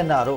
NRO।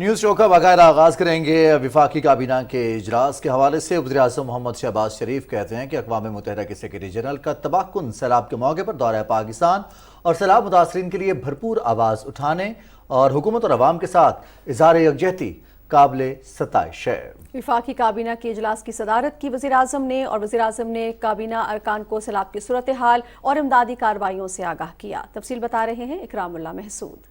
News شو کا باقاعدہ آغاز کریں گے وفاقی کابینہ کے اجلاس کے حوالے سے۔ وزیر اعظم محمد شہباز شریف کہتے ہیں کہ اقوام متحدہ کے سیکرٹری جنرل کا تباہ کن سیلاب کے موقع پر دورہ پاکستان اور سیلاب متاثرین کے لیے بھرپور آواز اٹھانے اور حکومت اور عوام کے ساتھ اظہار یکجہتی قابل ستائش ہے۔ وفاقی کابینہ کے اجلاس کی صدارت کی وزیر اعظم نے کابینہ ارکان کو سیلاب کی صورتحال اور امدادی کارروائیوں سے آگاہ کیا۔ تفصیل بتا رہے ہیں اکرام اللہ محسود۔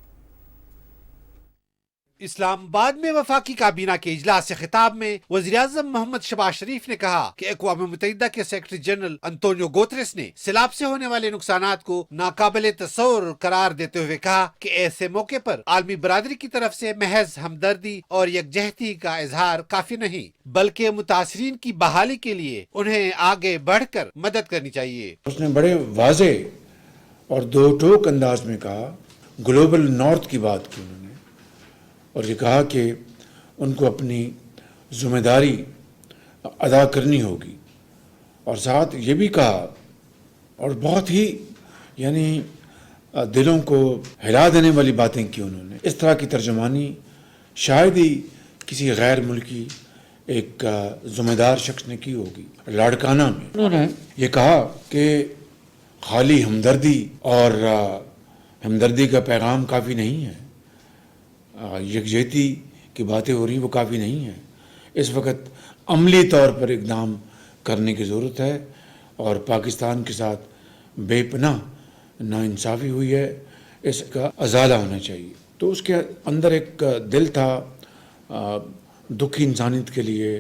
اسلام آباد میں وفاقی کابینہ کے اجلاس سے خطاب میں وزیر اعظم محمد شہباز شریف نے کہا کہ اقوام متحدہ کے سیکرٹری جنرل انطونیو گوتریس نے سیلاب سے ہونے والے نقصانات کو ناقابل تصور قرار دیتے ہوئے کہا کہ ایسے موقع پر عالمی برادری کی طرف سے محض ہمدردی اور یکجہتی کا اظہار کافی نہیں، بلکہ متاثرین کی بحالی کے لیے انہیں آگے بڑھ کر مدد کرنی چاہیے۔ اس نے بڑے واضح اور دو ٹوک انداز میں کہا، گلوبل نارتھ کی بات کی انہوں نے، اور یہ کہا کہ ان کو اپنی ذمہ داری ادا کرنی ہوگی، اور ساتھ یہ بھی کہا اور بہت ہی دلوں کو ہلا دینے والی باتیں کی انہوں نے۔ اس طرح کی ترجمانی شاید ہی کسی غیر ملکی ایک ذمہ دار شخص نے کی ہوگی۔ لاڑکانہ میں انہوں نے یہ کہا کہ خالی ہمدردی اور ہمدردی کا پیغام کافی نہیں ہے، یکجہتی کی باتیں ہو رہی ہیں وہ کافی نہیں ہیں، اس وقت عملی طور پر اقدام کرنے کی ضرورت ہے، اور پاکستان کے ساتھ بے پناہ ناانصافی ہوئی ہے، اس کا ازالہ ہونا چاہیے۔ تو اس کے اندر ایک دل تھا دکھی انسانیت کے لیے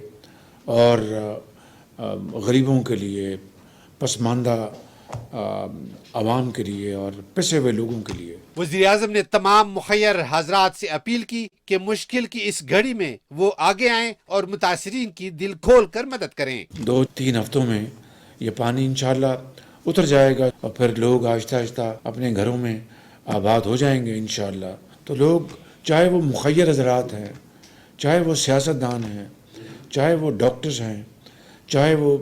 اور غریبوں کے لیے، پسماندہ عوام کے لیے اور پسے ہوئے لوگوں کے لیے۔ وزیر اعظم نے تمام مخیر حضرات سے اپیل کی کہ مشکل کی اس گھڑی میں وہ آگے آئیں اور متاثرین کی دل کھول کر مدد کریں۔ 2-3 ہفتوں میں یہ پانی انشاءاللہ اتر جائے گا اور پھر لوگ آہستہ آہستہ اپنے گھروں میں آباد ہو جائیں گے انشاءاللہ۔ تو لوگ چاہے وہ مخیر حضرات ہیں، چاہے وہ سیاستدان ہیں، چاہے وہ ڈاکٹرز ہیں، چاہے وہ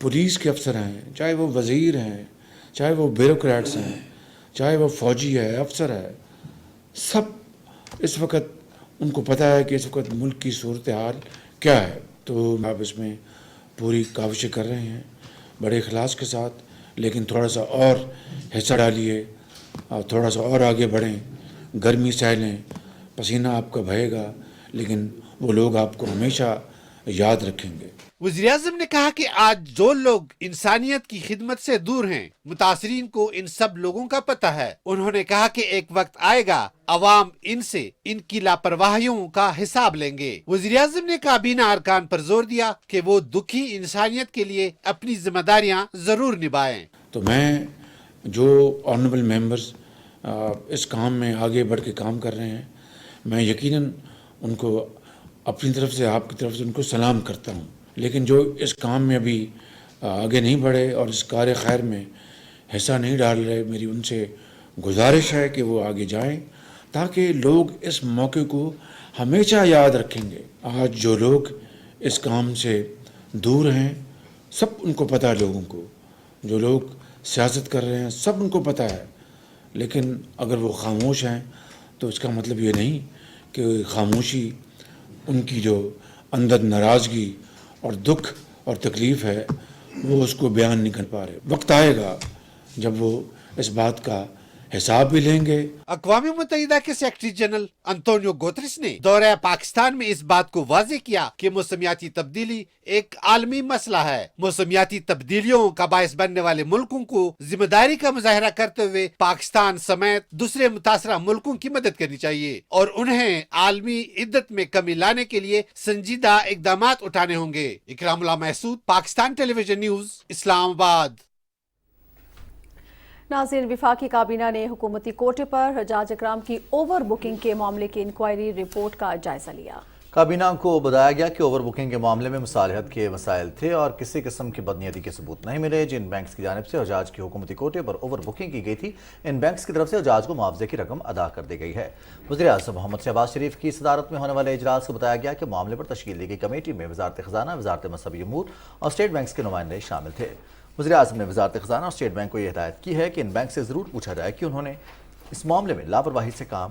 پولیس کے افسر ہیں، چاہے وہ وزیر ہیں، چاہے وہ بیوروکریٹس ہیں، چاہے وہ فوجی ہے، افسر ہے، سب اس وقت ان کو پتہ ہے کہ اس وقت ملک کی صورتحال کیا ہے۔ تو آپ اس میں پوری کاوشیں کر رہے ہیں بڑے اخلاص کے ساتھ، لیکن تھوڑا سا اور حصہ ڈالیے اور تھوڑا سا اور آگے بڑھیں، گرمی سہ لیں، پسینہ آپ کا بہے گا، لیکن وہ لوگ آپ کو ہمیشہ یاد رکھیں گے۔ وزیر اعظم نے کہا کہ آج جو لوگ انسانیت کی خدمت سے دور ہیں، متاثرین کو ان سب لوگوں کا پتہ ہے۔ انہوں نے کہا کہ ایک وقت آئے گا عوام ان سے ان کی لاپرواہیوں کا حساب لیں گے۔ وزیر اعظم نے کابینہ ارکان پر زور دیا کہ وہ دکھی انسانیت کے لیے اپنی ذمہ داریاں ضرور نبھائیں۔ تو میں جو آنریبل ممبرز اس کام میں آگے بڑھ کے کام کر رہے ہیں، میں یقیناً ان کو اپنی طرف سے، آپ کی طرف سے ان کو سلام کرتا ہوں، لیکن جو اس کام میں ابھی آگے نہیں بڑھے اور اس کار خیر میں حصہ نہیں ڈال رہے، میری ان سے گزارش ہے کہ وہ آگے جائیں تاکہ لوگ اس موقع کو ہمیشہ یاد رکھیں گے۔ آج جو لوگ اس کام سے دور ہیں، سب ان کو پتہ ہے، لوگوں کو جو لوگ سیاست کر رہے ہیں سب ان کو پتہ ہے، لیکن اگر وہ خاموش ہیں تو اس کا مطلب یہ نہیں کہ خاموشی ان کی جو اندر ناراضگی اور دکھ اور تکلیف ہے وہ اس کو بیان نہیں کر پا رہے۔ وقت آئے گا جب وہ اس بات کا حساب بھی لیں گے۔ اقوام متحدہ کے سیکرٹری جنرل انطونیو گوتریس نے دورہ پاکستان میں اس بات کو واضح کیا کہ موسمیاتی تبدیلی ایک عالمی مسئلہ ہے۔ موسمیاتی تبدیلیوں کا باعث بننے والے ملکوں کو ذمہ داری کا مظاہرہ کرتے ہوئے پاکستان سمیت دوسرے متاثرہ ملکوں کی مدد کرنی چاہیے اور انہیں عالمی عدت میں کمی لانے کے لیے سنجیدہ اقدامات اٹھانے ہوں گے۔ اکرام اللہ Mehsud, Pakistan television news, اسلام آباد۔ ناظرین، وفاقی کابینہ نے حکومتی کوٹے پر حجاج اکرام کی اوور بکنگ کے معاملے کی انکوائری رپورٹ کا جائزہ لیا۔ کابینہ کو بتایا گیا کہ اوور بکنگ کے معاملے میں مصالحت کے مسائل تھے اور کسی قسم کی بدنیتی کے ثبوت نہیں ملے۔ جن بینکس کی جانب سے حجاج کی حکومتی کوٹے پر اوور بکنگ کی گئی تھی، ان بینکس کی طرف سے حجاج کو معاوضے کی رقم ادا کر دی گئی ہے۔ وزیر اعظم محمد شہباز شریف کی صدارت میں ہونے والے اجلاس کو بتایا گیا کہ معاملے پر تشکیل دی گئی کمیٹی میں وزارت خزانہ، وزارت مذہبی امور اور اسٹیٹ بینکس کے نمائندے شامل تھے۔ وزیر اعظم نے وزارت خزانہ اور اسٹیٹ بینک کو یہ ہدایت کی ہے کہ ان بینک سے ضرور پوچھا جائے کہ انہوں نے اس معاملے میں لاپرواہی سے کام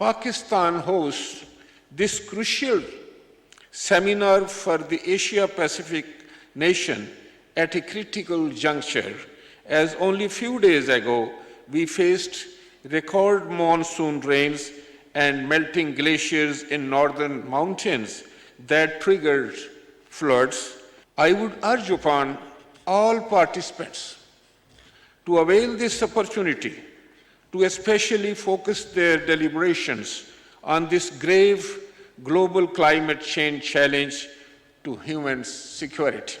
Pakistan hosts this crucial seminar for the Asia Pacific nation at a critical juncture, as only few days ago we faced record monsoon rains and melting glaciers in northern mountains that triggered floods. I would urge upon all participants to avail this opportunity to especially focus their deliberations on this grave global climate change challenge to human security.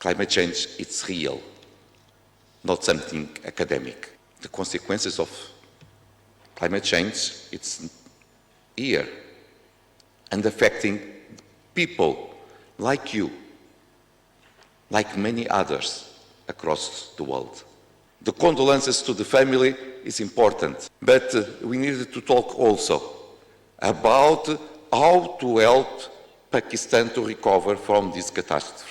Climate change, it's real, not something academic. The consequences of climate change, it's here and affecting people like you, like many others across the world. The condolences to the family is important, but we need to talk also about how to help Pakistan to recover from this catastrophe.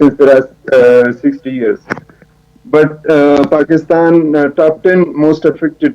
since the last 60 years. But Pakistan top 10 most affected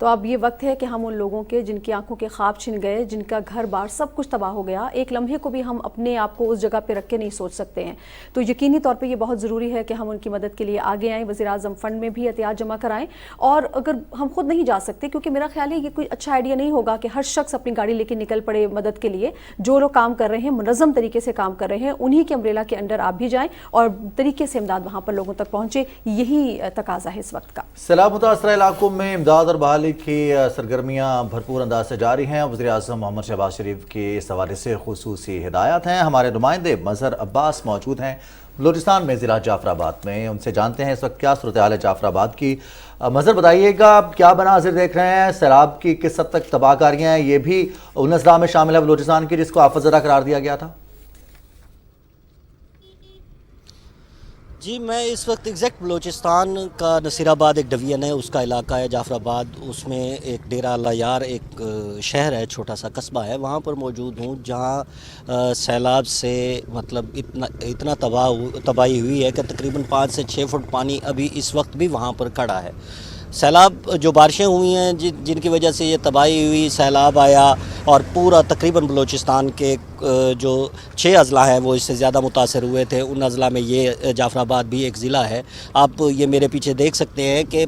تو اب یہ وقت ہے کہ ہم ان لوگوں کے جن کی آنکھوں کے خواب چھن گئے, جن کا گھر بار سب کچھ تباہ ہو گیا, ایک لمحے کو بھی ہم اپنے آپ کو اس جگہ پہ رکھ کے نہیں سوچ سکتے ہیں. تو یقینی طور پہ یہ بہت ضروری ہے کہ ہم ان کی مدد کے لیے آگے آئیں, وزیر اعظم فنڈ میں بھی احتیاط جمع کرائیں. اور اگر ہم خود نہیں جا سکتے, کیونکہ میرا خیال ہے یہ کوئی اچھا آئیڈیا نہیں ہوگا کہ ہر شخص اپنی گاڑی لے کے نکل پڑے مدد کے لیے. جو لوگ کام کر رہے ہیں, منظم طریقے سے کام کر رہے ہیں, انہی کے امبریلا کے انڈر آپ بھی جائیں اور طریقے سے امداد وہاں پر لوگوں تک پہنچے. یہی تقاضا ہے اس وقت کا. سیلاب متاثرہ علاقوں میں امداد اور بحالی کی سرگرمیاں بھرپور انداز سے جاری ہیں. وزیر اعظم محمد شہباز شریف کے اس حوالے سے خصوصی ہدایات ہیں. ہمارے نمائندے مظہر عباس موجود ہیں بلوچستان میں ضلع جعفر آباد میں, ان سے جانتے ہیں اس وقت کیا صورتحال ہے جعفر آباد کی. مظہر بتائیے گا کیا مناظر دیکھ رہے ہیں, سیلاب کی کس حد تک تباہ کاریاں ہیں, یہ بھی ان اضلاع میں شامل ہے بلوچستان کی جس کو آفت زدہ قرار دیا گیا تھا؟ جی میں اس وقت ایگزیکٹ بلوچستان کا نصیر آباد ایک ڈویژن ہے, اس کا علاقہ ہے جعفر آباد. اس میں ایک ڈیرہ اللہ یار ایک شہر ہے, چھوٹا سا قصبہ ہے, وہاں پر موجود ہوں جہاں سیلاب سے مطلب اتنا تباہی ہوئی ہے کہ تقریباً 5 سے 6 فٹ پانی ابھی اس وقت بھی وہاں پر کھڑا ہے. سیلاب جو بارشیں ہوئی ہیں جن کی وجہ سے یہ تباہی ہوئی, سیلاب آیا اور پورا تقریباً بلوچستان کے جو 6 اضلاع ہیں وہ اس سے زیادہ متاثر ہوئے تھے. ان اضلاع میں یہ جعفر آباد بھی ایک ضلع ہے. آپ یہ میرے پیچھے دیکھ سکتے ہیں کہ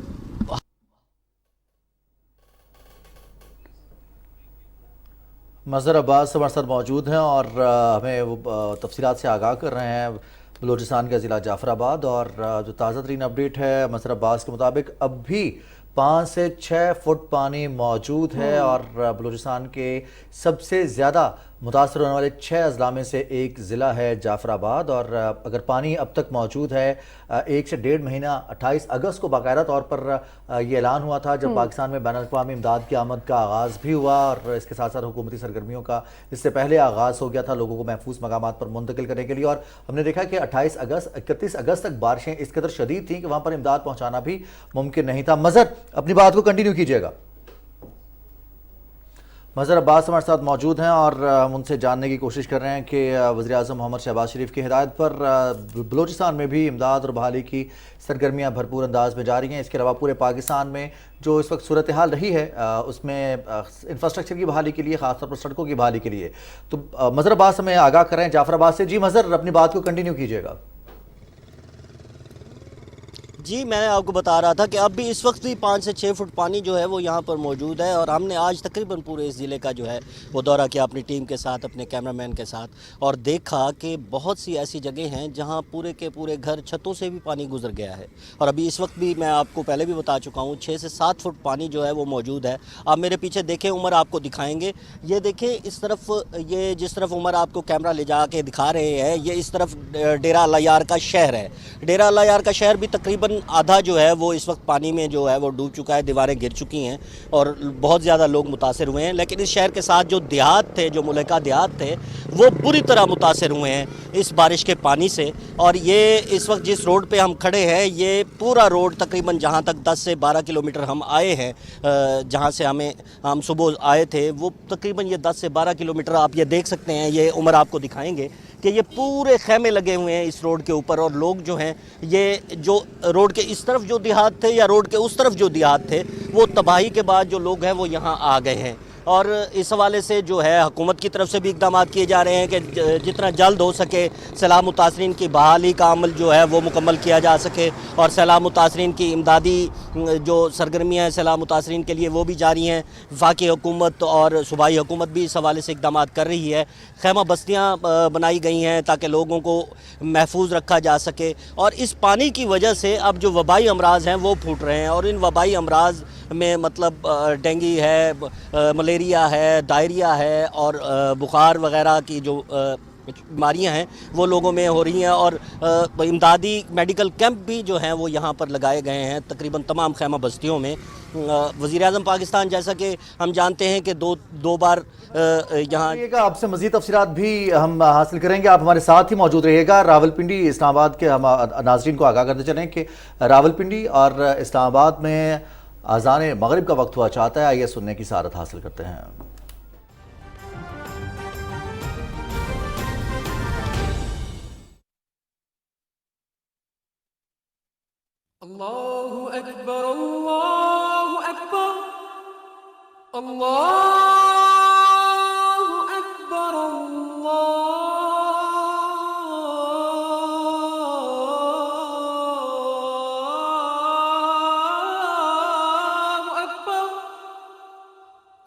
مظہر عباس ہمارے ساتھ موجود ہیں اور ہمیں وہ تفصیلات سے آگاہ کر رہے ہیں بلوچستان کا ضلع جعفر آباد. اور جو تازہ ترین اپڈیٹ ہے مظہر عباس کے مطابق اب بھی 5 سے 6 فٹ پانی موجود ہے اور بلوچستان کے سب سے زیادہ متاثر ہونے والے 6 اضلاع میں سے ایک ضلع ہے جعفر آباد. اور اگر پانی اب تک موجود ہے 1 سے 1.5 مہینہ 28 اگست کو باقاعدہ طور پر یہ اعلان ہوا تھا جب پاکستان میں بین الاقوامی امداد کی آمد کا آغاز بھی ہوا اور اس کے ساتھ ساتھ حکومتی سرگرمیوں کا اس سے پہلے آغاز ہو گیا تھا لوگوں کو محفوظ مقامات پر منتقل کرنے کے لیے. اور ہم نے دیکھا کہ 31 اگست تک بارشیں اس قدر شدید تھیں کہ وہاں پر امداد پہنچانا بھی ممکن نہیں تھا. مظہر اپنی بات کو کنٹینیو کیجیے گا. مظہر عباس ہمارے ساتھ موجود ہیں اور ہم ان سے جاننے کی کوشش کر رہے ہیں کہ وزیر اعظم محمد شہباز شریف کی ہدایت پر بلوچستان میں بھی امداد اور بحالی کی سرگرمیاں بھرپور انداز میں جاری ہیں. اس کے علاوہ پورے پاکستان میں جو اس وقت صورتحال رہی ہے اس میں انفراسٹرکچر کی بحالی کے لیے, خاص طور پر سڑکوں کی بحالی کے لیے, تو مظہر عباس ہمیں آگاہ کر رہے ہیں جعفر آباد سے. جی مظہر اپنی بات کو کنٹینیو کیجیے گا. جی میں آپ کو بتا رہا تھا کہ اب بھی اس وقت بھی 5 سے 6 فٹ پانی جو ہے وہ یہاں پر موجود ہے. اور ہم نے آج تقریباً پورے اس ضلع کا جو ہے وہ دورہ کیا اپنی ٹیم کے ساتھ, اپنے کیمرہ مین کے ساتھ, اور دیکھا کہ بہت سی ایسی جگہیں ہیں جہاں پورے کے پورے گھر چھتوں سے بھی پانی گزر گیا ہے. اور ابھی اس وقت بھی میں آپ کو پہلے بھی بتا چکا ہوں 6 سے 7 فٹ پانی جو ہے وہ موجود ہے. آپ میرے پیچھے دیکھیں, عمر آپ کو دکھائیں گے. یہ دیکھیں اس طرف, یہ جس طرف عمر آپ کو کیمرہ لے جا کے دکھا رہے ہیں, یہ اس طرف ڈیرہ اللہ یار کا شہر ہے. ڈیرہ اللہ یار کا شہر بھی تقریباً آدھا جو ہے وہ اس وقت پانی میں جو ہے وہ ڈوب چکا ہے, دیواریں گر چکی ہیں اور بہت زیادہ لوگ متاثر ہوئے ہیں. لیکن اس شہر کے ساتھ جو دیہات تھے, جو ملکہ دیہات تھے, وہ بری طرح متاثر ہوئے ہیں اس بارش کے پانی سے. اور یہ اس وقت جس روڈ پہ ہم کھڑے ہیں, یہ پورا روڈ تقریباً جہاں تک 10 سے 12 کلومیٹر ہم آئے ہیں, جہاں سے ہم صبح آئے تھے, وہ تقریباً یہ 10 سے 12 کلومیٹر آپ یہ دیکھ سکتے ہیں. یہ عمر آپ کو دکھائیں گے کہ یہ پورے خیمے لگے ہوئے ہیں اس روڈ کے اوپر. اور لوگ جو ہیں, یہ جو روڈ کے اس طرف جو دیہات تھے یا روڈ کے اس طرف جو دیہات تھے, وہ تباہی کے بعد جو لوگ ہیں وہ یہاں آ گئے ہیں. اور اس حوالے سے جو ہے حکومت کی طرف سے بھی اقدامات کیے جا رہے ہیں کہ جتنا جلد ہو سکے سیلاب متاثرین کی بحالی کا عمل جو ہے وہ مکمل کیا جا سکے. اور سیلاب متاثرین کی امدادی جو سرگرمیاں ہیں سیلاب متاثرین کے لیے وہ بھی جاری ہیں. وفاقی حکومت اور صوبائی حکومت بھی اس حوالے سے اقدامات کر رہی ہے. خیمہ بستیاں بنائی گئی ہیں تاکہ لوگوں کو محفوظ رکھا جا سکے. اور اس پانی کی وجہ سے اب جو وبائی امراض ہیں وہ پھوٹ رہے ہیں. اور ان وبائی امراض میں مطلب ڈینگی ہے, ملیریا ہے, ڈائریا ہے اور بخار وغیرہ کی جو بیماریاں ہیں وہ لوگوں میں ہو رہی ہیں. اور امدادی میڈیکل کیمپ بھی جو ہیں وہ یہاں پر لگائے گئے ہیں تقریباً تمام خیمہ بستیوں میں. وزیر اعظم پاکستان جیسا کہ ہم جانتے ہیں کہ دو بار یہاں آپ سے مزید تفصیلات بھی ہم حاصل کریں گے. آپ ہمارے ساتھ ہی موجود رہیے گا. راولپنڈی اسلام آباد کے ہم ناظرین کو آگاہ کرتے چلیں کہ راولپنڈی اور اسلام آباد میں اذان مغرب کا وقت ہوا چاہتا ہے. آئیے سننے کی سعادت حاصل کرتے ہیں. اللہ اکبر اللہ اکبر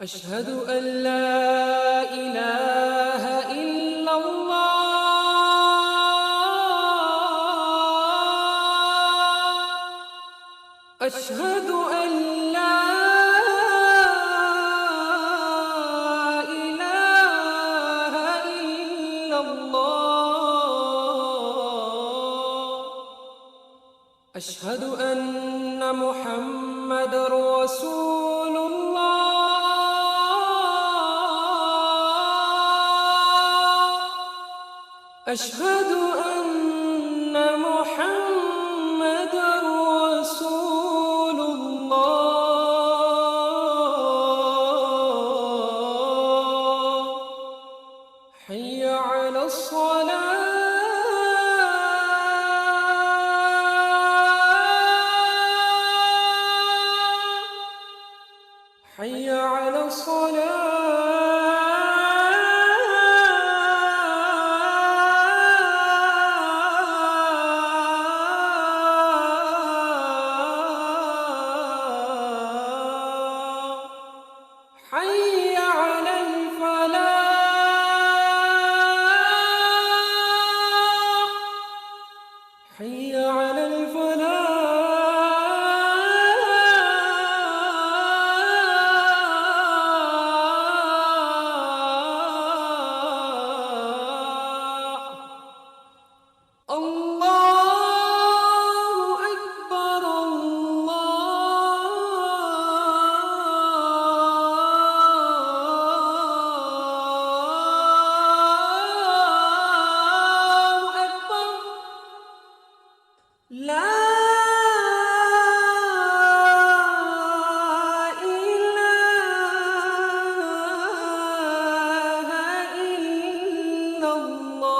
أشهد أن لا إله إلا الله أشهد أن لا إله إلا الله أشهد أن محمد رسول الله أشهد أن محمد رسول الله حي على الصلاة حي على الصلاة حي على الفلاح حي على الفلاح الله أكبر الله أكبر لا إله إلا الله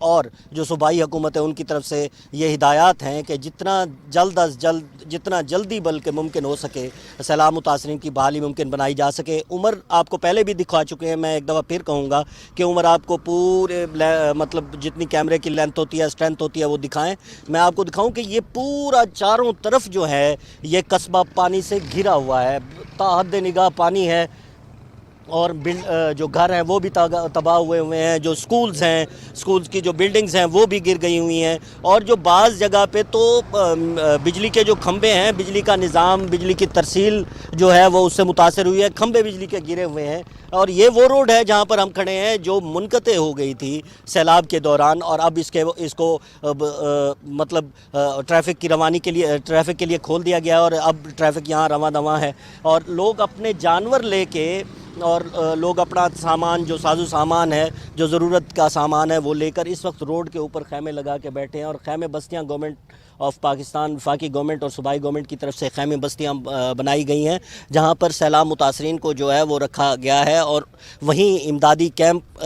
اور جو صوبائی حکومت ہے ان کی طرف سے یہ ہدایات ہیں کہ جتنا جلد از جلد جتنا جلدی بلکہ ممکن ہو سکے سیلاب متاثرین کی بحالی ممکن بنائی جا سکے۔ عمر آپ کو پہلے بھی دکھا چکے ہیں، میں ایک دفعہ پھر کہوں گا کہ عمر آپ کو پورے مطلب جتنی کیمرے کی لینتھ ہوتی ہے اسٹرینتھ ہوتی ہے وہ دکھائیں۔ میں آپ کو دکھاؤں کہ یہ پورا چاروں طرف جو ہے یہ قصبہ پانی سے گھرا ہوا ہے، تا حد نگاہ پانی ہے، اور جو گھر ہیں وہ بھی تباہ ہوئے ہیں، جو سکولز ہیں، سکولز کی جو بلڈنگز ہیں وہ بھی گر گئی ہوئی ہیں، اور جو بعض جگہ پہ تو بجلی کے جو کھمبے ہیں، بجلی کا نظام، بجلی کی ترسیل جو ہے وہ اس سے متاثر ہوئی ہے، کھمبے بجلی کے گرے ہوئے ہیں۔ اور یہ وہ روڈ ہے جہاں پر ہم کھڑے ہیں جو منقطع ہو گئی تھی سیلاب کے دوران، اور اب اس کو مطلب ٹریفک کی روانی کے لیے ٹریفک کے لیے کھول دیا گیا ہے، اور اب ٹریفک یہاں رواں دواں ہے، اور لوگ اپنے جانور لے کے اور لوگ اپنا سامان جو ساز و سامان ہے، جو ضرورت کا سامان ہے وہ لے کر اس وقت روڈ کے اوپر خیمے لگا کے بیٹھے ہیں، اور خیمے بستیاں گورنمنٹ آف پاکستان، وفاقی گورنمنٹ اور صوبائی گورنمنٹ کی طرف سے خیمے بستیاں بنائی گئی ہیں جہاں پر سیلاب متاثرین کو جو ہے وہ رکھا گیا ہے، اور وہیں امدادی کیمپ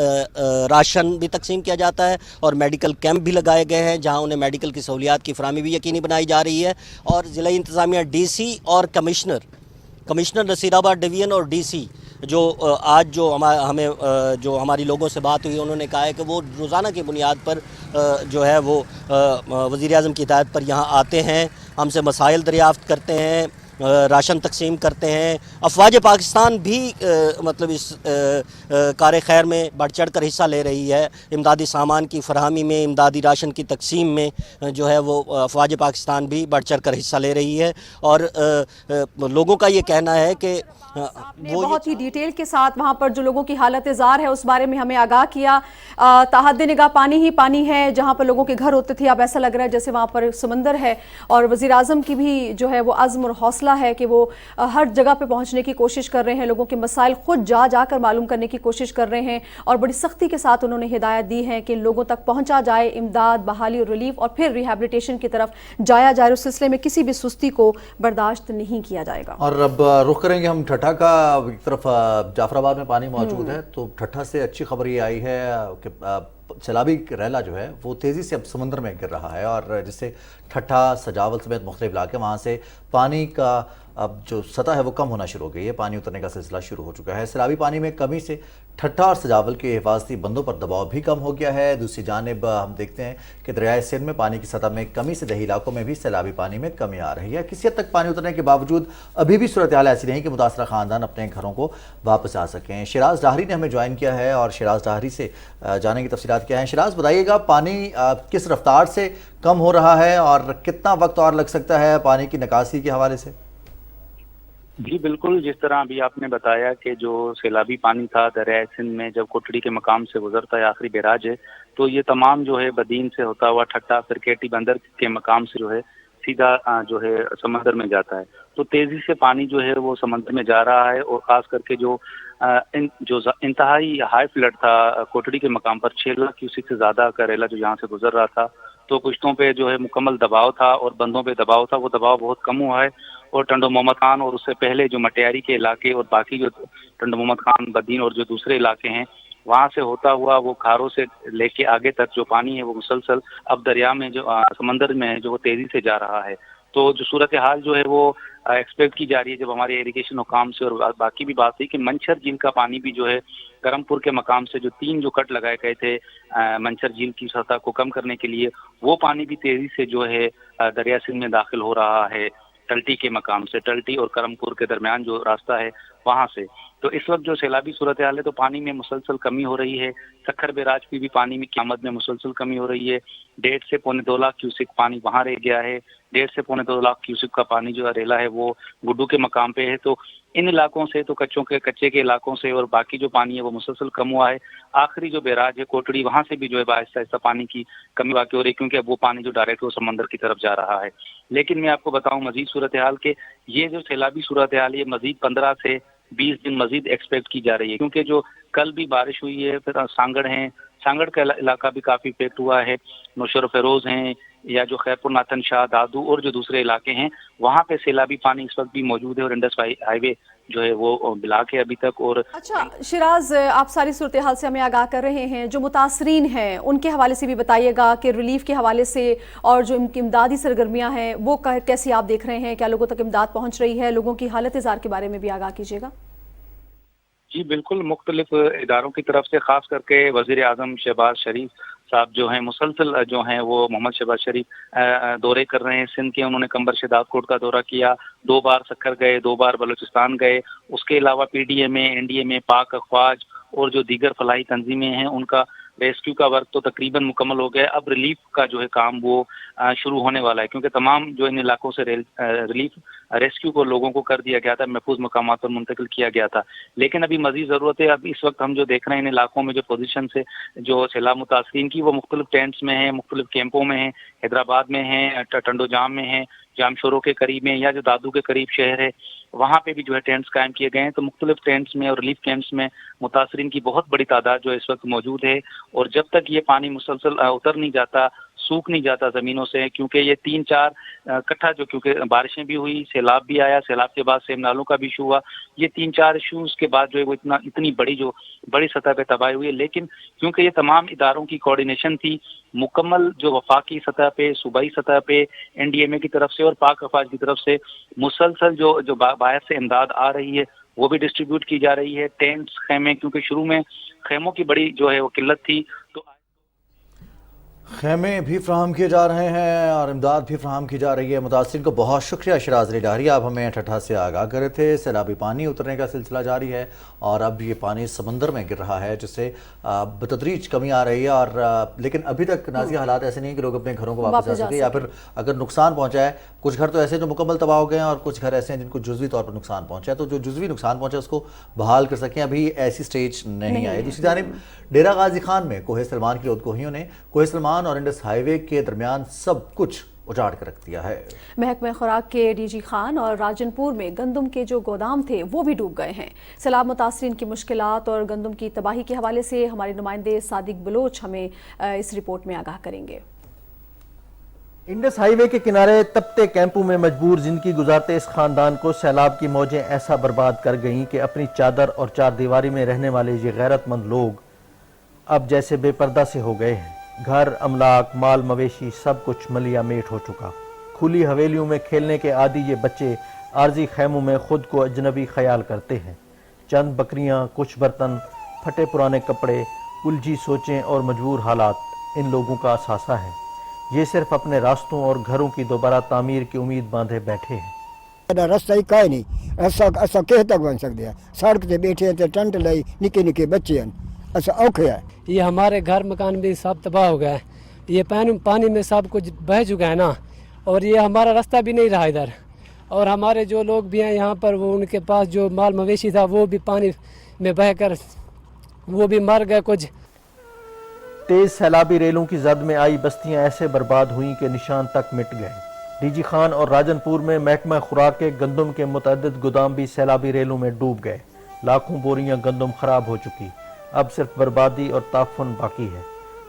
راشن بھی تقسیم کیا جاتا ہے، اور میڈیکل کیمپ بھی لگائے گئے ہیں جہاں انہیں میڈیکل کی سہولیات کی فراہمی بھی یقینی بنائی جا رہی ہے۔ اور ضلعی انتظامیہ ڈی سی اور کمشنر نصیر آباد ڈویژن اور ڈی سی جو آج جو ہمیں جو ہماری لوگوں سے بات ہوئی انہوں نے کہا ہے کہ وہ روزانہ کی بنیاد پر جو ہے وہ وزیر اعظم کی ہدایت پر یہاں آتے ہیں، ہم سے مسائل دریافت کرتے ہیں، راشن تقسیم کرتے ہیں۔ افواج پاکستان بھی مطلب اس کار خیر میں بڑھ چڑھ کر حصہ لے رہی ہے، امدادی سامان کی فراہمی میں، امدادی راشن کی تقسیم میں جو ہے وہ افواج پاکستان بھی بڑھ چڑھ کر حصہ لے رہی ہے، اور لوگوں کا یہ کہنا ہے کہ آپ نے بہت ہی ڈیٹیل کے ساتھ وہاں پر جو لوگوں کی حالت زار ہے اس بارے میں ہمیں آگاہ کیا۔ تحد نگاہ پانی ہی پانی ہے، جہاں پر لوگوں کے گھر ہوتے تھے اب ایسا لگ رہا ہے جیسے وہاں پر سمندر ہے، اور وزیر اعظم کی بھی جو ہے وہ عزم اور حوصلہ ہے کہ وہ ہر جگہ پہ پہنچنے کی کوشش کر رہے ہیں، لوگوں کے مسائل خود جا کر معلوم کرنے کی کوشش کر رہے ہیں، اور بڑی سختی کے ساتھ انہوں نے ہدایت دی ہے کہ لوگوں تک پہنچا جائے امداد، بحالی اور ریلیف، اور پھر ریہیبلیٹیشن کی طرف جایا جائے، اس سلسلے میں کسی بھی سستی کو برداشت نہیں کیا جائے گا۔ اور اب رخ کریں گے ہم ٹھٹھا کا، ایک طرف جعفر آباد میں پانی موجود ہے، تو ٹھٹھا سے اچھی خبر یہ آئی ہے کہ سیلابی ریلا جو ہے وہ تیزی سے اب سمندر میں گر رہا ہے، اور جس سے ٹھٹھا، سجاول سمیت مختلف علاقے وہاں سے پانی کا اب جو سطح ہے وہ کم ہونا شروع ہو گئی ہے، پانی اترنے کا سلسلہ شروع ہو چکا ہے۔ سیلابی پانی میں کمی سے ٹھٹھا اور سجاول کے حفاظتی بندوں پر دباؤ بھی کم ہو گیا ہے۔ دوسری جانب ہم دیکھتے ہیں کہ دریائے سندھ میں پانی کی سطح میں کمی سے دیہی علاقوں میں بھی سیلابی پانی میں کمی آ رہی ہے۔ کسی حد تک پانی اترنے کے باوجود ابھی بھی صورتحال ایسی نہیں کہ متاثرہ خاندان اپنے گھروں کو واپس آ سکیں۔ شیراز ڈاہری نے ہمیں جوائن کیا ہے، اور شیراز ڈاہری سے جانے کی تفصیلات کیا ہیں۔ شیراز بتائیے گا، پانی کس رفتار سے کم ہو رہا ہے اور کتنا وقت اور لگ سکتا ہے پانی کی نکاسی کے حوالے سے؟ جی بالکل، جس طرح ابھی آپ نے بتایا کہ جو سیلابی پانی تھا دریائے سندھ میں جب کوٹڑی کے مقام سے گزرتا ہے، آخری بیراج ہے، تو یہ تمام جو ہے بدین سے ہوتا ہوا ٹھٹھا پھر کیٹی بندر کے مقام سے جو ہے سیدھا جو ہے سمندر میں جاتا ہے، تو تیزی سے پانی جو ہے وہ سمندر میں جا رہا ہے، اور خاص کر کے جو انتہائی ہائی فلڈ تھا کوٹڑی کے مقام پر 6 لاکھ کیوسک سے زیادہ کا ریلا جو یہاں سے گزر رہا تھا، تو پشتوں پہ جو ہے مکمل دباؤ تھا اور بندوں پہ دباؤ تھا، وہ دباؤ بہت کم ہوا ہے، اور ٹنڈو محمد خان اور اس سے پہلے جو مٹیاری کے علاقے اور باقی جو ٹنڈو محمد خان، بدین اور جو دوسرے علاقے ہیں وہاں سے ہوتا ہوا وہ کھاروں سے لے کے آگے تک جو پانی ہے وہ مسلسل اب دریا میں جو سمندر میں ہے جو وہ تیزی سے جا رہا ہے، تو جو صورتحال جو ہے وہ ایکسپیکٹ کی جا رہی ہے جب ہمارے ایریگیشن حکام سے، اور باقی بھی بات ہوئی کہ منچھر جھیل کا پانی بھی جو ہے کرم پور کے مقام سے جو 3 جو کٹ لگائے گئے تھے منچھر جھیل کی سطح کو کم کرنے کے لیے، وہ پانی بھی تیزی سے جو ہے دریا سندھ میں داخل ہو رہا ہے ٹلٹی کے مقام سے، ٹلٹی اور کرم پور کے درمیان جو راستہ ہے وہاں سے۔ تو اس وقت جو سیلابی صورتحال ہے تو پانی میں مسلسل کمی ہو رہی ہے، سکھر بیراج کی بھی پانی میں کی آمد میں مسلسل کمی ہو رہی ہے، 1.5 سے 2.25 لاکھ کیوسک پانی وہاں رہ گیا ہے، 1.5 سے 2.25 لاکھ کیوسک کا پانی جو ریلا ہے وہ گڈو کے مقام پہ ہے، تو ان علاقوں سے تو کچے کے علاقوں سے اور باقی جو پانی ہے وہ مسلسل کم ہوا ہے۔ آخری جو بیراج ہے کوٹڑی، وہاں سے بھی جو ہے آہستہ آہستہ پانی کی کمی واقع ہو رہی ہے، کیونکہ اب وہ پانی جو ڈائریکٹ وہ سمندر کی طرف جا رہا ہے۔ لیکن میں آپ کو بتاؤں مزید صورتحال کہ یہ جو سیلابی صورتحال یہ مزید 15 سے 20 دن مزید ایکسپیکٹ کی جا رہی ہے، کیونکہ جو کل بھی بارش ہوئی ہے، پھر سانگڑ ہیں، سانگڑ کا علاقہ بھی کافی افیکٹ ہوا ہے، نوشہر و فیروز ہیں، یا جو خیرپور ناتن شاہ دادو اور جو دوسرے علاقے ہیں وہاں پہ سیلابی پانی اس وقت بھی موجود ہے، اور انڈس ہائی وے جو ہے وہ بلاک ہے ابھی تک۔ اور اچھا شیراز، آپ ساری صورتحال سے ہمیں آگاہ کر رہے ہیں، جو متاثرین ہیں ان کے حوالے سے بھی بتائیے گا کہ ریلیف کے حوالے سے اور جو امدادی سرگرمیاں ہیں وہ کیسی آپ دیکھ رہے ہیں، کیا لوگوں تک امداد پہنچ رہی ہے، لوگوں کی حالت زار کے بارے میں بھی آگاہ کیجیے گا۔ جی بالکل، مختلف اداروں کی طرف سے خاص کر کے وزیر اعظم شہباز شریف صاحب جو ہیں مسلسل جو ہیں وہ محمد شہباز شریف دورے کر رہے ہیں سندھ کے۔ انہوں نے کمبر شداد کوٹ کا دورہ کیا، 2 بار سکھر گئے، 2 بار بلوچستان گئے، اس کے علاوہ پی ڈی ایم اے، این ڈی ایم اے، پاک افواج اور جو دیگر فلاحی تنظیمیں ہیں ان کا ریسکیو کا ورک تو تقریباً مکمل ہو گیا۔ اب ریلیف کا جو ہے کام وہ شروع ہونے والا ہے، کیونکہ تمام جو ان علاقوں سے ریلیف ریسکیو کو لوگوں کو کر دیا گیا تھا، محفوظ مقامات پر منتقل کیا گیا تھا، لیکن ابھی مزید ضرورت ہے۔ اب اس وقت ہم جو دیکھ رہے ہیں ان علاقوں میں جو پوزیشن سے جو سیلاب متاثرین کی وہ مختلف ٹینٹس میں ہیں، مختلف کیمپوں میں ہیں، حیدرآباد میں ہیں، ٹنڈو جام میں ہیں، جام شوروں کے قریب میں، یا جو دادو کے قریب شہر ہے وہاں پہ بھی جو ہے ٹینٹس قائم کیے گئے ہیں۔ تو مختلف ٹینٹس میں اور ریلیف کیمپس میں متاثرین کی بہت بڑی تعداد جو اس وقت موجود ہے، اور جب تک یہ پانی مسلسل اتر نہیں جاتا، سوکھ نہیں جاتا زمینوں سے، کیونکہ یہ 3-4 کٹھا جو کیونکہ بارشیں بھی ہوئی، سیلاب بھی آیا، سیلاب کے بعد سیم نالوں کا بھی ایشو ہوا، یہ 3-4 ایشوز کے بعد جو ہے وہ اتنی بڑی سطح پہ تباہی ہوئی ہے۔ لیکن کیونکہ یہ تمام اداروں کی کوارڈینیشن تھی، مکمل جو وفاقی سطح پہ، صوبائی سطح پہ، این ڈی ایم اے کی طرف سے اور پاک افواج کی طرف سے مسلسل جو باہر سے امداد آ رہی ہے وہ بھی ڈسٹریبیوٹ کی جا رہی ہے۔ ٹینٹس، خیمے، کیونکہ شروع میں خیموں کی بڑی جو ہے وہ قلت تھی، تو خیمے بھی فراہم کیے جا رہے ہیں اور امداد بھی فراہم کی جا رہی ہے۔ متاثرین کو بہت شکریہ شیراز علی ڈاری، آپ ہمیں ٹھٹھا سے آگاہ کرے تھے۔ سیلابی پانی اترنے کا سلسلہ جاری ہے اور اب یہ پانی سمندر میں گر رہا ہے، جس سے بتدریج کمی آ رہی ہے، اور لیکن ابھی تک نازیہ حالات ایسے نہیں کہ لوگ اپنے گھروں کو واپس جا سکے، یا پھر اگر نقصان پہنچا ہے، کچھ گھر تو ایسے جو مکمل تباہ ہو گئے ہیں اور کچھ گھر ایسے ہیں جن کو جزوی طور پر نقصان پہنچا ہے، تو جو جزوی نقصان پہنچا ہے اس کو بحال کر سکیں، ابھی ایسی سٹیج نہیں آئی۔ دوسری جانب ڈیرہ غازی خان میں کوہ سلمان کی لودکوہیوں نے کوہ سلمان اور انڈس ہائی وے کے درمیان سب کچھ اجاڑ کر رکھ دیا ہے۔ محکمہ خوراک کے ڈی جی خان اور راجن پور میں گندم کے جو گودام تھے وہ بھی ڈوب گئے ہیں۔ سیلاب متاثرین کی مشکلات اور گندم کی تباہی کے حوالے سے ہمارے نمائندے صادق بلوچ ہمیں اس رپورٹ میں آگاہ کریں گے۔ انڈس ہائی وے کے کنارے تپتے کیمپوں میں مجبور زندگی گزارتے اس خاندان کو سیلاب کی موجیں ایسا برباد کر گئیں کہ اپنی چادر اور چار دیواری میں رہنے والے یہ غیرت مند لوگ اب جیسے بے پردہ سے ہو گئے ہیں۔ گھر، املاک، مال مویشی سب کچھ ملیا میٹ ہو چکا۔ کھلی حویلیوں میں کھیلنے کے عادی یہ بچے عارضی خیموں میں خود کو اجنبی خیال کرتے ہیں۔ چند بکریاں، کچھ برتن، پھٹے پرانے کپڑے، الجھی سوچیں اور مجبور حالات ان لوگوں کا اثاثہ ہے۔ یہ صرف اپنے راستوں اور گھروں کی دوبارہ تعمیر کی امید باندھے بیٹھے ہیں۔ رستہ ہی کائے نہیں، ایسا کہہ تک بن سکتے ہیں، سڑک سے بیٹھے ہیں ٹنٹ لائی، نکے نکے بچے ہیں، ایسا اوکھے ہے۔ یہ ہمارے گھر مکان بھی سب تباہ ہو گیا ہے، یہ پانی میں سب کچھ بہہ چکا ہے نا، اور یہ ہمارا راستہ بھی نہیں رہا ادھر، اور ہمارے جو لوگ بھی ہیں یہاں پر وہ ان کے پاس جو مال مویشی تھا وہ بھی پانی میں بہہ کر وہ بھی مر گئے کچھ۔ تیز سیلابی ریلوں کی زد میں آئی بستیاں ایسے برباد ہوئیں کہ نشان تک مٹ گئے۔ ڈی جی خان اور راجن پور میں محکمہ خوراک کے گندم کے متعدد گودام بھی سیلابی ریلوں میں ڈوب گئے۔ لاکھوں بوریاں گندم خراب ہو چکی، اب صرف بربادی اور تعفن باقی ہے،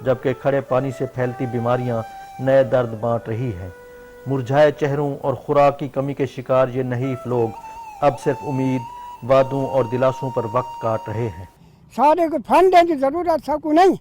جبکہ کھڑے پانی سے پھیلتی بیماریاں نئے درد بانٹ رہی ہیں۔ مرجھائے چہروں اور خوراک کی کمی کے شکار یہ نحیف لوگ اب صرف امید، وعدوں اور دلاسوں پر وقت کاٹ رہے ہیں۔ سارے کو فنڈ کی ضرورت سب کو نہیں،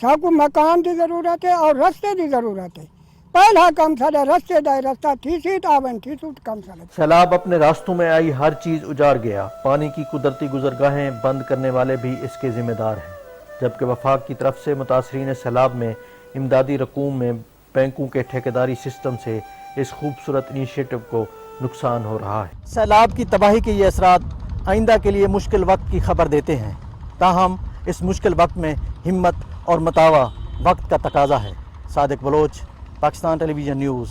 سب کو مکان کی ضرورت ہے اور رستے کی ضرورت ہے۔ پہلا کم سارا رستے دا رستہ تھی سی تاون تھی سوٹ کم سارا۔ سیلاب اپنے راستوں میں آئی ہر چیز اجاڑ گیا۔ پانی کی قدرتی گزرگاہیں بند کرنے والے بھی اس کے ذمہ دار ہیں، جبکہ وفاق کی طرف سے متاثرین سیلاب میں امدادی رقوم میں بینکوں کے ٹھیکیداری سسٹم سے اس خوبصورت انیشیٹو کو نقصان ہو رہا ہے۔ سیلاب کی تباہی کے یہ اثرات آئندہ کے لیے مشکل وقت کی خبر دیتے ہیں، تاہم اس مشکل وقت میں ہمت اور متاوا وقت کا تقاضا ہے۔ Sadiq Baloch, Pakistan television news,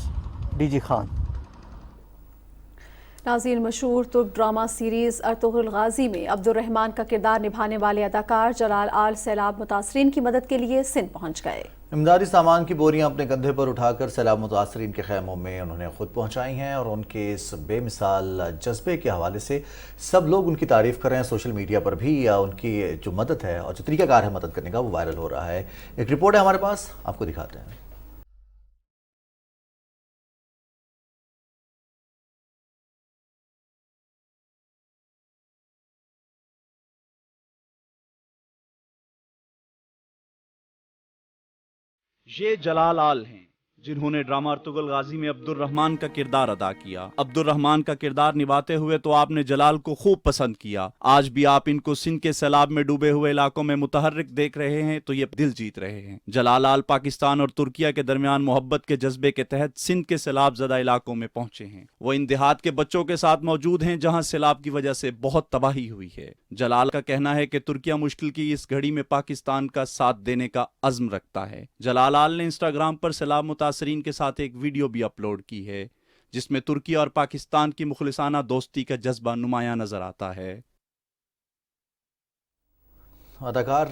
D G Khan. ناظرین، مشہور ترک ڈرامہ سیریز ارطغرل غازی میں عبد الرحمن کا کردار نبھانے والے اداکار جلال آل سیلاب متاثرین کی مدد کے لیے سندھ پہنچ گئے۔ امدادی سامان کی بوریاں اپنے کندھے پر اٹھا کر سیلاب متاثرین کے خیموں میں انہوں نے خود پہنچائی ہیں، اور ان کے اس بے مثال جذبے کے حوالے سے سب لوگ ان کی تعریف کر رہے ہیں۔ سوشل میڈیا پر بھی ان کی جو مدد ہے اور جو طریقہ کار ہے مدد کرنے کا وہ وائرل ہو رہا ہے۔ ایک رپورٹ ہے ہمارے پاس، آپ کو دکھاتے ہیں۔ یہ جلال آل ہیں جنہوں نے ڈرامہ ارطغرل غازی میں عبد الرحمن کا کردار ادا کیا. عبد الرحمن کا کردار نبھاتے ہوئے تو آپ نے جلال کو خوب پسند کیا. آج بھی آپ ان کو سندھ کے سیلاب میں ڈوبے ہوئے علاقوں میں متحرک دیکھ رہے ہیں تو یہ دل جیت رہے ہیں. جلال آل پاکستان اور ترکیہ کے درمیان محبت کے جذبے کے تحت سندھ کے سیلاب زدہ علاقوں میں پہنچے ہیں. وہ ان دیہات کے بچوں کے ساتھ موجود ہیں جہاں سیلاب کی وجہ سے بہت تباہی ہوئی ہے. جلال کا کہنا ہے کہ ترکیہ مشکل کی اس گھڑی میں پاکستان کا ساتھ دینے کا عزم رکھتا ہے. جلال آل نے انسٹاگرام پر سیلاب متاثرین کے ساتھ ایک ویڈیو بھی اپلوڈ کی ہے جس میں ترکیہ اور پاکستان کی مخلصانہ دوستی کا جذبہ نمایاں نظر آتا ہے. اداکار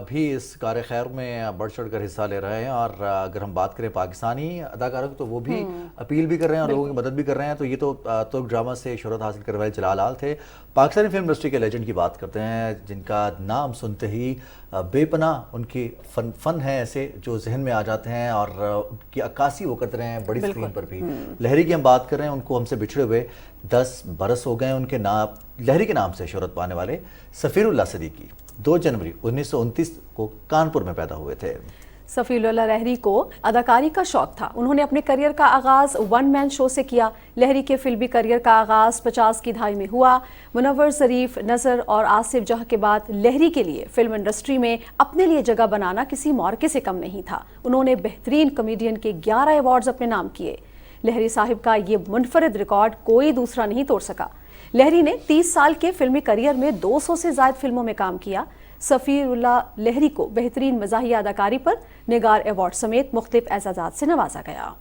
بھی اس کار خیر میں بڑھ چڑھ کر حصہ لے رہے ہیں اور اگر ہم بات کریں پاکستانی اداکاروں کی تو وہ بھی اپیل بھی کر رہے ہیں اور لوگوں کی مدد بھی کر رہے ہیں. تو یہ تو ترک ڈرامہ سے شہرت حاصل کرنے والے جلال آل تھے. پاکستانی فلم انڈسٹری کے لیجنڈ کی بات کرتے ہیں جن کا نام سنتے ہی بے پناہ ان کی فن ہے ایسے جو ذہن میں آ جاتے ہیں اور ان کی عکاسی وہ کرتے رہے ہیں بڑی اسکرین پر بھی. لہری کی ہم بات کر رہے ہیں, ان کو ہم سے بچھڑے ہوئے 10 برس ہو گئے. ان کے نام لہری کے نام سے شہرت پانے والے سفیر اللہ صدیقی 2 جنوری 1929 کو کانپور میں پیدا ہوئے تھے. سفیر اللہ لہری کو اداکاری کا شوق تھا. انہوں نے اپنے کریئر کا آغاز ون مین شو سے کیا. لہری کے فلمی کریئر کا آغاز 50 کی دہائی میں ہوا. منور ظریف, نظر اور آصف جاہ کے بعد لہری کے لیے فلم انڈسٹری میں اپنے لیے جگہ بنانا کسی معرکے سے کم نہیں تھا. انہوں نے بہترین کمیڈین کے 11 ایوارڈز اپنے نام کیے. لہری صاحب کا یہ منفرد ریکارڈ کوئی دوسرا نہیں توڑ سکا. لہری نے 30 سال کے فلمی کریئر میں 200 سے زائد فلموں میں کام کیا. سفیر اللہ لہری کو بہترین مزاحیہ اداکاری پر نگار ایوارڈ سمیت مختلف اعزازات سے نوازا گیا.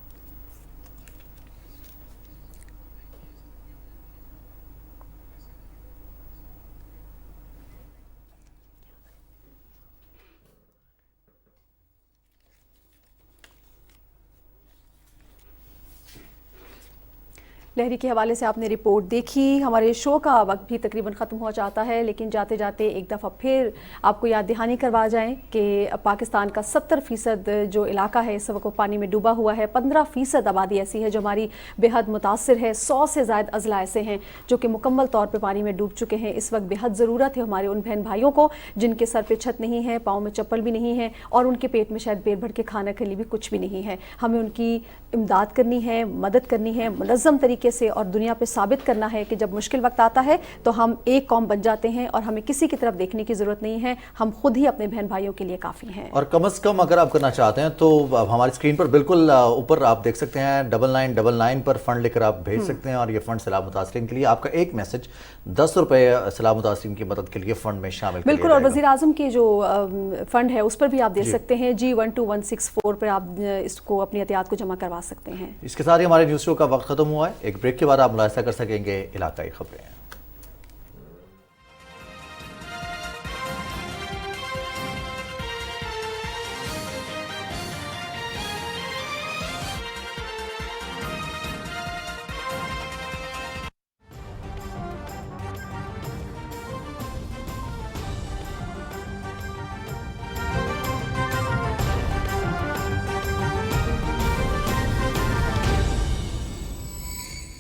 لہری کے حوالے سے آپ نے رپورٹ دیکھی. ہمارے شو کا وقت بھی تقریباً ختم ہو جاتا ہے, لیکن جاتے جاتے ایک دفعہ پھر آپ کو یاد دہانی کروا جائیں کہ پاکستان کا 70% جو علاقہ ہے اس وقت پانی میں ڈوبا ہوا ہے. 15% آبادی ایسی ہے جو ہماری بے حد متاثر ہے. 100 سے زائد اضلاع ایسے ہیں جو کہ مکمل طور پہ پانی میں ڈوب چکے ہیں. اس وقت بے حد ضرورت ہے ہمارے ان بہن بھائیوں کو جن کے سر پہ چھت نہیں ہے, پاؤں میں چپل بھی نہیں ہے اور ان کے پیٹ میں شاید پیٹ بھر کے کھانا کے لیے بھی کچھ بھی نہیں ہے. ہمیں ان کی امداد کرنی ہے, مدد کرنی ہے منظم طریقے سے اور دنیا پہ ثابت کرنا ہے کہ جب مشکل وقت آتا ہے تو ہم ایک قوم بن جاتے ہیں اور ہمیں کسی کی طرف دیکھنے کی ضرورت نہیں ہے. ہم خود ہی اپنے بہن بھائیوں کے لیے کافی ہیں. اور کم از کم اگر آپ کرنا چاہتے ہیں تو ہماری اسکرین پر بالکل اوپر آپ دیکھ سکتے ہیں 9999 پر فنڈ لے کر آپ بھیج سکتے ہیں اور یہ فنڈ سیلاب متاثرین کے لیے آپ کا ایک میسج 10 روپے سیلاب متاثرین کی مدد کے لیے فنڈ میں شامل کر بالکل. اور وزیر اعظم کی جو فنڈ ہے اس پر بھی آپ دے سکتے ہیں. G12164 پر آپ اس کو اپنی احتیاط کو جمع کروا سکتے ہیں. اس کے ساتھ ہی ہمارے نیوز شو کا وقت ختم ہوا ہے. ایک بریک کے بعد آپ ملاحظہ کر سکیں گے علاقائی خبریں.